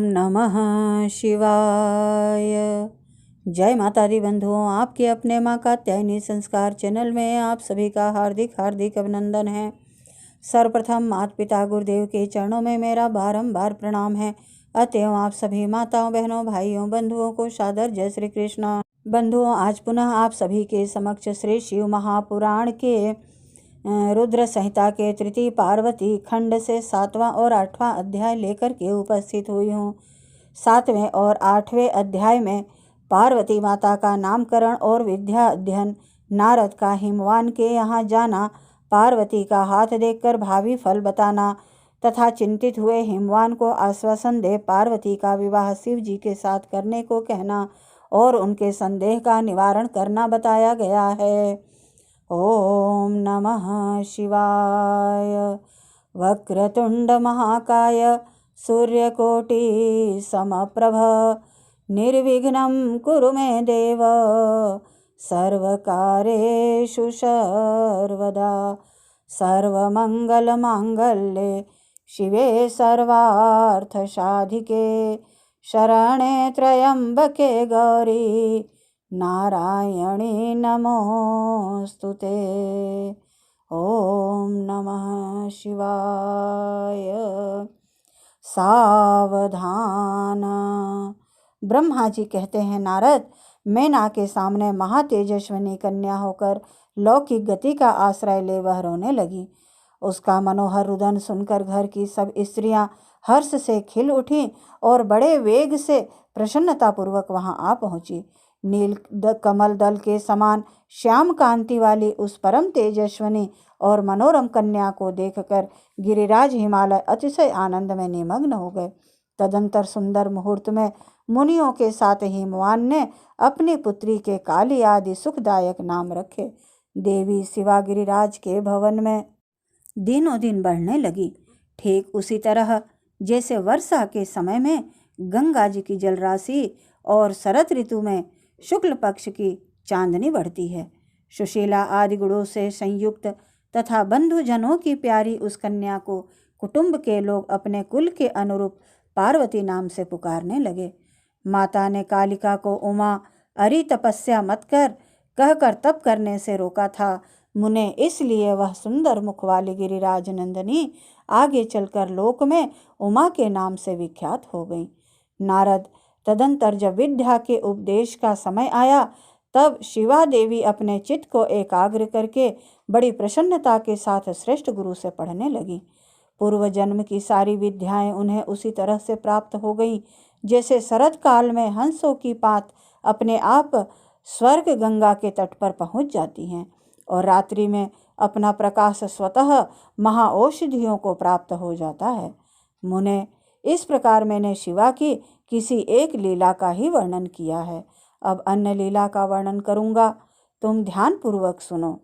नमः शिवाय। जय माता दी बंधुओं, आपके अपने माँ कात्यायनी संस्कार चैनल में आप सभी का हार्दिक हार्दिक अभिनंदन है। सर्वप्रथम माता पिता गुरुदेव के चरणों में मेरा बारंबार प्रणाम है। अतएव आप सभी माताओं, बहनों, भाइयों, बंधुओं को सादर जय श्री कृष्ण। बंधुओं, आज पुनः आप सभी के समक्ष श्री शिव महापुराण के रुद्र संहिता के तृतीय पार्वती खंड से 7वां और 8वां अध्याय लेकर के उपस्थित हुई हूँ। 7वें और 8वें अध्याय में पार्वती माता का नामकरण और विद्या अध्ययन, नारद का हिमवान के यहाँ जाना, पार्वती का हाथ देखकर भावी फल बताना तथा चिंतित हुए हिमवान को आश्वासन दे पार्वती का विवाह शिव जी के साथ करने को कहना और उनके संदेह का निवारण करना बताया गया है। ओम नमः शिवाय। वक्रतुंड महाकाय सूर्यकोटि समप्रभ निर्विघ्नं कुरु मे देव सर्वकार्येषु सर्वदा। सर्वमंगलमांगल्ये शिवे सर्वार्थसाधिके शरणे त्र्यंबके गौरी नारायणी नमोस्तुते। ओम नमः शिवाय। सावधान। ब्रह्मा जी कहते हैं, नारद, मैना के सामने महातेजस्विनी कन्या होकर लौकिक गति का आश्रय ले वह रोने लगी। उसका मनोहर रुदन सुनकर घर की सब स्त्रियां हर्ष से खिल उठी और बड़े वेग से प्रसन्नतापूर्वक वहां आ पहुंची। नील कमल दल के समान श्याम कांति वाली उस परम तेजस्विनी और मनोरम कन्या को देखकर गिरिराज हिमालय अतिशय आनंद में निमग्न हो गए। तदंतर सुंदर मुहूर्त में मुनियों के साथ हिमवान ने अपनी पुत्री के काली आदि सुखदायक नाम रखे। देवी शिवा गिरिराज के भवन में दिनों दिन बढ़ने लगी। ठीक उसी तरह जैसे वर्षा के समय में गंगा जी की जलराशि और शरद ऋतु में शुक्ल पक्ष की चांदनी बढ़ती है। सुशीला आदि गुणों से संयुक्त तथा बंधुजनों की प्यारी उस कन्या को कुटुंब के लोग अपने कुल के अनुरूप पार्वती नाम से पुकारने लगे। माता ने कालिका को उमा अरि तपस्या मत कर कहकर तप करने से रोका था। मुने इसलिए वह सुंदर मुख वाली गिरिराज नंदिनी आगे चलकर लोक में उमा के नाम से विख्यात हो गई। नारद, तदंतर जब विद्या के उपदेश का समय आया तब शिवा देवी अपने चित्त को एकाग्र करके बड़ी प्रसन्नता के साथ श्रेष्ठ गुरु से पढ़ने लगी। पूर्व जन्म की सारी विद्याएं उन्हें उसी तरह से प्राप्त हो गई जैसे शरद काल में हंसों की पात अपने आप स्वर्ग गंगा के तट पर पहुंच जाती हैं और रात्रि में अपना प्रकाश स्वतः महाऔषधियों को प्राप्त हो जाता है। मुने, इस प्रकार मैंने शिवा की किसी एक लीला का ही वर्णन किया है। अब अन्य लीला का वर्णन करूंगा, तुम ध्यान पूर्वक सुनो।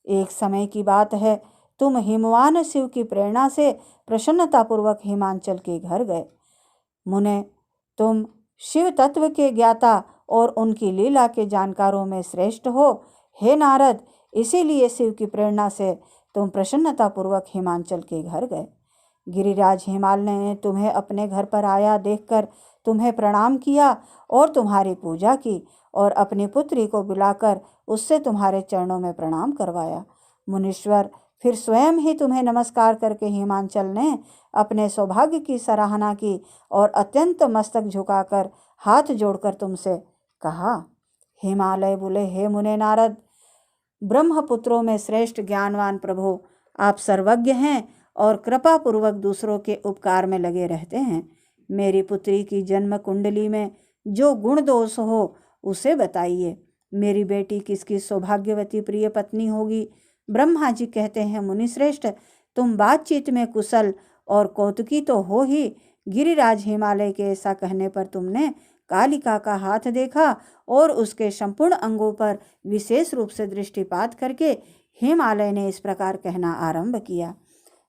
एक समय की बात है, तुम हिमवान शिव की प्रेरणा से प्रसन्नतापूर्वक हिमांचल के घर गए। मुने, तुम शिव तत्व के ज्ञाता और उनकी लीला के जानकारों में श्रेष्ठ हो। हे नारद, इसीलिए शिव की प्रेरणा से तुम प्रसन्नतापूर्वक हिमांचल के घर गए। गिरिराज हिमालय ने तुम्हें अपने घर पर आया देखकर तुम्हें प्रणाम किया और तुम्हारी पूजा की और अपनी पुत्री को बुलाकर उससे तुम्हारे चरणों में प्रणाम करवाया। मुनीश्वर फिर स्वयं ही तुम्हें नमस्कार करके हिमांचल ने अपने सौभाग्य की सराहना की और अत्यंत मस्तक झुकाकर हाथ जोड़कर तुमसे कहा। हिमालय बोले, हे मुने नारद, ब्रह्मपुत्रों में श्रेष्ठ ज्ञानवान प्रभु, आप सर्वज्ञ हैं और कृपा पूर्वक दूसरों के उपकार में लगे रहते हैं। मेरी पुत्री की जन्म कुंडली में जो गुण दोष हो उसे बताइए। मेरी बेटी किसकी सौभाग्यवती प्रिय पत्नी होगी। ब्रह्मा जी कहते हैं, मुनिश्रेष्ठ, तुम बातचीत में कुशल और कौतुकी तो हो ही। गिरिराज हिमालय के ऐसा कहने पर तुमने कालिका का हाथ देखा और उसके संपूर्ण अंगों पर विशेष रूप से दृष्टिपात करके हिमालय ने इस प्रकार कहना आरंभ किया।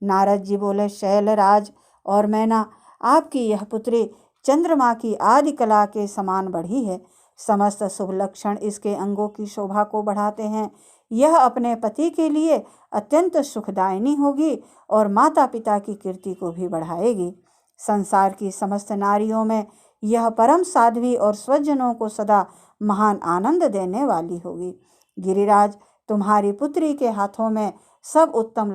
नारद जी बोले, शैलराज और मैना, आपकी यह पुत्री चंद्रमा की आदि कला के समान बढ़ी है। समस्त शुभ लक्षण इसके अंगों की शोभा को बढ़ाते हैं। यह अपने पति के लिए अत्यंत सुखदायिनी होगी और माता पिता की कीर्ति को भी बढ़ाएगी। संसार की समस्त नारियों में यह परम साध्वी और स्वजनों को सदा महान आनंद देने वाली होगी। गिरिराज, तुम्हारी पुत्री के हाथों में सब उत्तम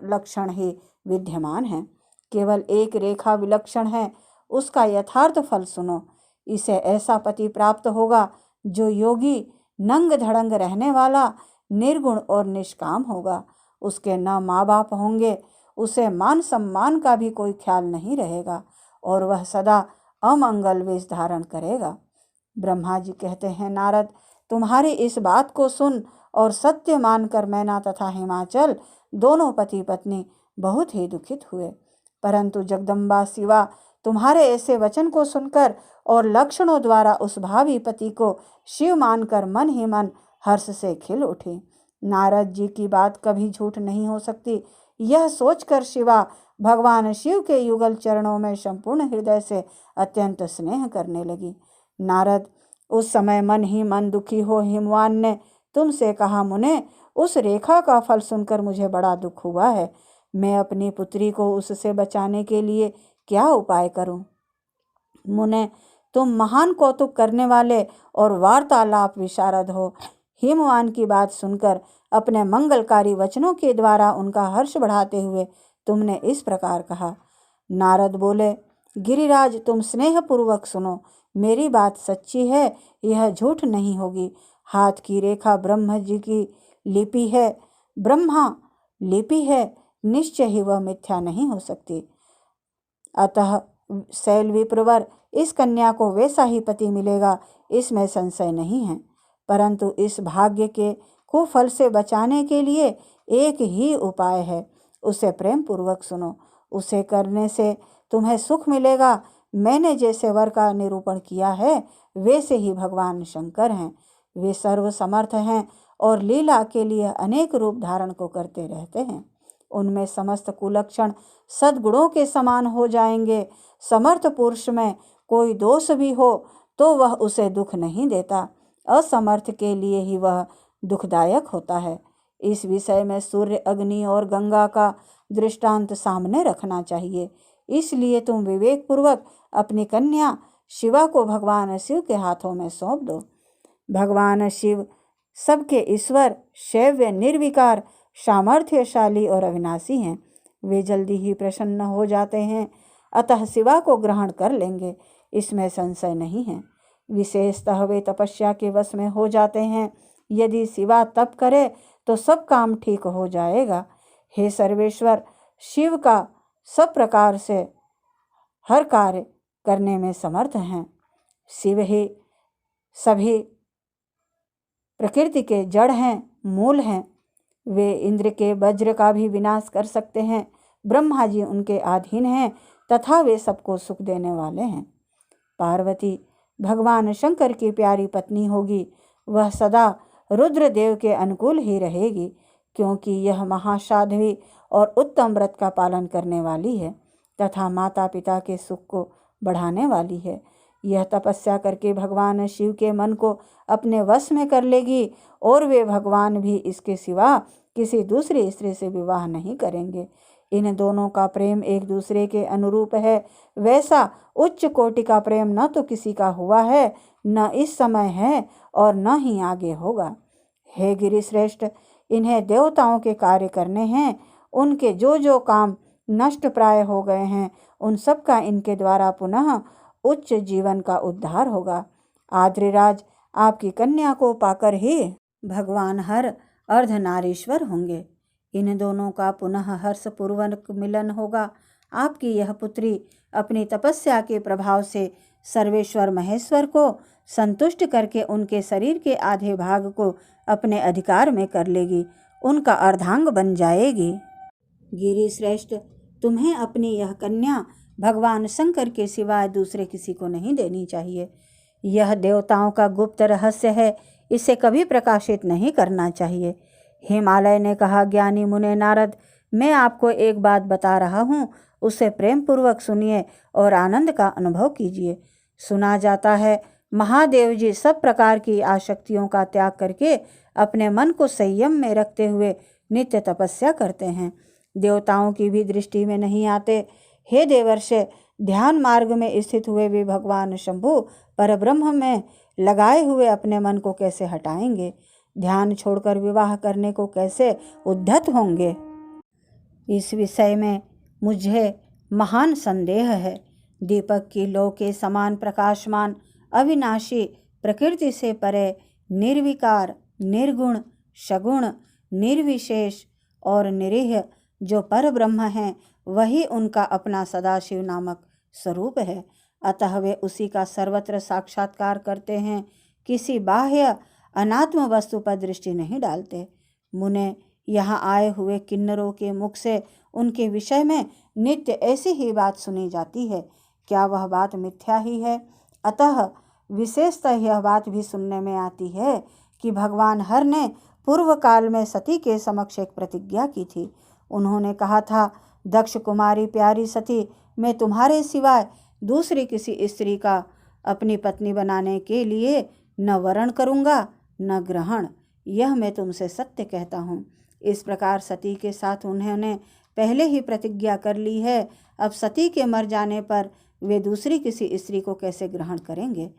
लक्षण ही विद्यमान हैं। केवल एक रेखा विलक्षण है, उसका यथार्थ फल सुनो। इसे ऐसा पति प्राप्त होगा जो योगी, नंग धड़ंग रहने वाला, निर्गुण और निष्काम होगा। उसके न माँ बाप होंगे, उसे मान सम्मान का भी कोई ख्याल नहीं रहेगा और वह सदा अमंगल वेश धारण करेगा। ब्रह्मा जी कहते हैं, नारद, तुम्हारी इस बात को सुन और सत्य मानकर मैना तथा हिमाचल दोनों पति पत्नी बहुत ही दुखित हुए। परंतु जगदम्बा शिवा तुम्हारे ऐसे वचन को सुनकर और लक्षणों द्वारा उस भावी पति को शिव मानकर मन ही मन हर्ष से खिल उठी। नारद जी की बात कभी झूठ नहीं हो सकती, यह सोचकर शिवा भगवान शिव के युगल चरणों में संपूर्ण हृदय से अत्यंत स्नेह करने लगी। नारद, उस समय मन ही मन दुखी हो हिमवान ने तुमसे कहा, मुने, उस रेखा का फल सुनकर मुझे बड़ा दुख हुआ है। मैं अपनी पुत्री को उससे बचाने के लिए क्या उपाय करूं? मुने, तुम महान कौतुक करने वाले और वार्तालाप विशारद हो। हिमवान की बात सुनकर अपने मंगलकारी वचनों के द्वारा उनका हर्ष बढ़ाते हुए तुमने इस प्रकार कहा। नारद बोले, गिरिराज, तुम स्नेहपूर्वक सुनो, मेरी बात सच्ची है, यह झूठ नहीं होगी। हाथ की रेखा ब्रह्मा जी की लिपि है, ब्रह्मा लिपि है, निश्चय ही वह मिथ्या नहीं हो सकती। अतः शैल विप्रवर, इस कन्या को वैसा ही पति मिलेगा, इसमें संशय नहीं है। परंतु इस भाग्य के कुफल से बचाने के लिए एक ही उपाय है, उसे प्रेम पूर्वक सुनो। उसे करने से तुम्हें सुख मिलेगा। मैंने जैसे वर का निरूपण किया है, वैसे ही भगवान शंकर हैं। वे सर्व समर्थ हैं और लीला के लिए अनेक रूप धारण को करते रहते हैं। उनमें समस्त कुलक्षण सद्गुणों के समान हो जाएंगे। समर्थ पुरुष में कोई दोष भी हो तो वह उसे दुख नहीं देता, असमर्थ के लिए ही वह दुखदायक होता है। इस विषय में सूर्य, अग्नि और गंगा का दृष्टांत सामने रखना चाहिए। इसलिए तुम विवेकपूर्वक अपनी कन्या शिवा को भगवान शिव के हाथों में सौंप दो। भगवान शिव सबके ईश्वर, शैव्य, निर्विकार, सामर्थ्यशाली और अविनाशी हैं। वे जल्दी ही प्रसन्न हो जाते हैं, अतः शिवा को ग्रहण कर लेंगे, इसमें संशय नहीं है। विशेषतः वे तपस्या के वश में हो जाते हैं। यदि शिवा तप करे तो सब काम ठीक हो जाएगा। हे सर्वेश्वर, शिव का सब प्रकार से हर कार्य करने में समर्थ हैं। शिव ही सभी प्रकृति के जड़ हैं, मूल हैं। वे इंद्र के वज्र का भी विनाश कर सकते हैं। ब्रह्मा जी उनके अधीन हैं तथा वे सबको सुख देने वाले हैं। पार्वती भगवान शंकर की प्यारी पत्नी होगी। वह सदा रुद्रदेव के अनुकूल ही रहेगी, क्योंकि यह महासाध्वी और उत्तम व्रत का पालन करने वाली है तथा माता पिता के सुख को बढ़ाने वाली है। यह तपस्या करके भगवान शिव के मन को अपने वश में कर लेगी और वे भगवान भी इसके सिवा किसी दूसरी स्त्री से विवाह नहीं करेंगे। इन दोनों का प्रेम एक दूसरे के अनुरूप है। वैसा उच्च कोटि का प्रेम न तो किसी का हुआ है, न इस समय है और न ही आगे होगा। हे गिरिश्रेष्ठ, इन्हें देवताओं के कार्य करने हैं। उनके जो जो काम नष्ट प्राय हो गए हैं, उन सब का इनके द्वारा पुनः उच्च जीवन का उद्धार होगा। आद्रिराज, आपकी कन्या को पाकर ही भगवान हर अर्धनारीश्वर होंगे। इन दोनों का पुनः हर्षपूर्वक मिलन होगा। आपकी यह पुत्री अपनी तपस्या के प्रभाव से सर्वेश्वर महेश्वर को संतुष्ट करके उनके शरीर के आधे भाग को अपने अधिकार में कर लेगी, उनका अर्धांग बन जाएगी। गिरिश्रेष्ठ, तुम्हें अपनी यह कन्या भगवान शंकर के सिवाय दूसरे किसी को नहीं देनी चाहिए। यह देवताओं का गुप्त रहस्य है, इसे कभी प्रकाशित नहीं करना चाहिए। हिमालय ने कहा, ज्ञानी मुने नारद, मैं आपको एक बात बता रहा हूँ, उसे प्रेम पूर्वक सुनिए और आनंद का अनुभव कीजिए। सुना जाता है महादेव जी सब प्रकार की आसक्तियों का त्याग करके अपने मन को संयम में रखते हुए नित्य तपस्या करते हैं। देवताओं की भी दृष्टि में नहीं आते। हे देवर्षे, ध्यान मार्ग में स्थित हुए वे भगवान शंभु परब्रह्म में लगाए हुए अपने मन को कैसे हटाएंगे? ध्यान छोड़कर विवाह करने को कैसे उद्यत होंगे? इस विषय में मुझे महान संदेह है। दीपक की लौ के समान प्रकाशमान, अविनाशी, प्रकृति से परे, निर्विकार, निर्गुण, सगुण, निर्विशेष और निरीह जो पर ब्रह्म है, वही उनका अपना सदाशिव नामक स्वरूप है। अतः वे उसी का सर्वत्र साक्षात्कार करते हैं, किसी बाह्य अनात्म वस्तु पर दृष्टि नहीं डालते। मुने यहाँ आए हुए किन्नरों के मुख से उनके विषय में नित्य ऐसी ही बात सुनी जाती है। क्या वह बात मिथ्या ही है? अतः विशेषतः यह बात भी सुनने में आती है कि भगवान हर ने पूर्व काल में सती के समक्ष एक प्रतिज्ञा की थी। उन्होंने कहा था, दक्ष कुमारी प्यारी सती, मैं तुम्हारे सिवाय दूसरी किसी स्त्री का अपनी पत्नी बनाने के लिए न वरण करूँगा न ग्रहण। यह मैं तुमसे सत्य कहता हूँ। इस प्रकार सती के साथ उन्होंने पहले ही प्रतिज्ञा कर ली है। अब सती के मर जाने पर वे दूसरी किसी स्त्री को कैसे ग्रहण करेंगे?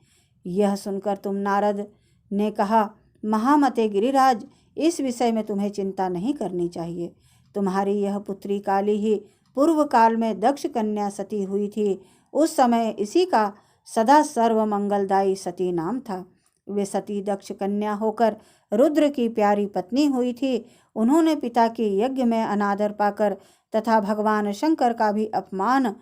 यह सुनकर तुम नारद ने कहा, महामते गिरिराज, इस विषय में तुम्हें चिंता नहीं करनी चाहिए। तुम्हारी यह पुत्री काली ही पूर्व काल में दक्ष कन्या सती हुई थी। उस समय इसी का सदा सर्व मंगलदायी सती नाम था। वे सती दक्ष कन्या होकर रुद्र की प्यारी पत्नी हुई थी। उन्होंने पिता के यज्ञ में अनादर पाकर तथा भगवान शंकर का भी अपमान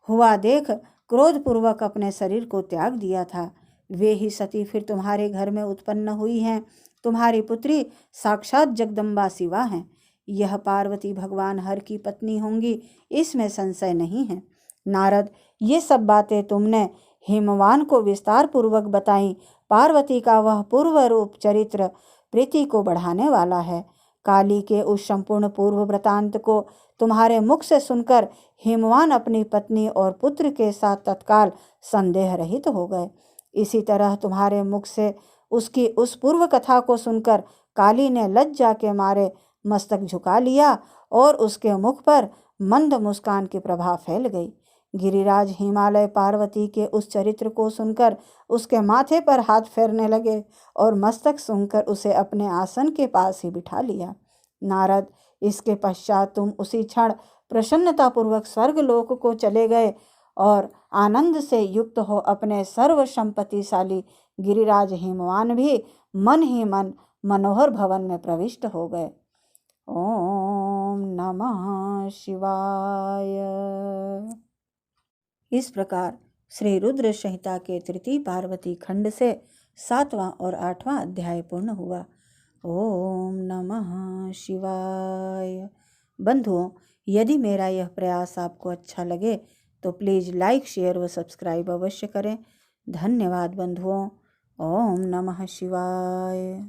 हुआ देख क्रोधपूर्वक अपने शरीर को त्याग दिया था। वे ही सती फिर तुम्हारे घर में उत्पन्न हुई हैं। तुम्हारी पुत्री साक्षात जगदम्बा शिवा हैं। यह पार्वती भगवान हर की पत्नी होंगी, इसमें संशय नहीं है। नारद, ये सब बातें तुमने हिमवान को विस्तार पूर्वक बताई। पार्वती का वह पूर्व रूप चरित्र प्रीति को बढ़ाने वाला है। काली के उस संपूर्ण पूर्व वृतांत को तुम्हारे मुख से सुनकर हिमवान अपनी पत्नी और पुत्र के साथ तत्काल संदेह रहित हो गए। इसी तरह तुम्हारे मुख से उसकी उस पूर्व कथा को सुनकर काली ने लज्जा के मारे मस्तक झुका लिया और उसके मुख पर मंद मुस्कान की प्रभा फैल गई। गिरिराज हिमालय पार्वती के उस चरित्र को सुनकर उसके माथे पर हाथ फेरने लगे और मस्तक सूंघकर उसे अपने आसन के पास ही बिठा लिया। नारद, इसके पश्चात तुम उसी क्षण प्रसन्नतापूर्वक स्वर्गलोक को चले गए और आनंद से युक्त हो अपने सर्व संपत्तिशाली गिरिराज हिमवान भी मन ही मन मनोहर भवन में प्रविष्ट हो गए। ओम नमः शिवाय। इस प्रकार श्री रुद्र संहिता के तृतीय पार्वती खंड से 7वां और 8वां अध्याय पूर्ण हुआ। ओम नमः शिवाय। बंधुओं, यदि मेरा यह प्रयास आपको अच्छा लगे तो प्लीज़ लाइक, शेयर व सब्सक्राइब अवश्य करें। धन्यवाद बंधुओं। ओम नमः शिवाय।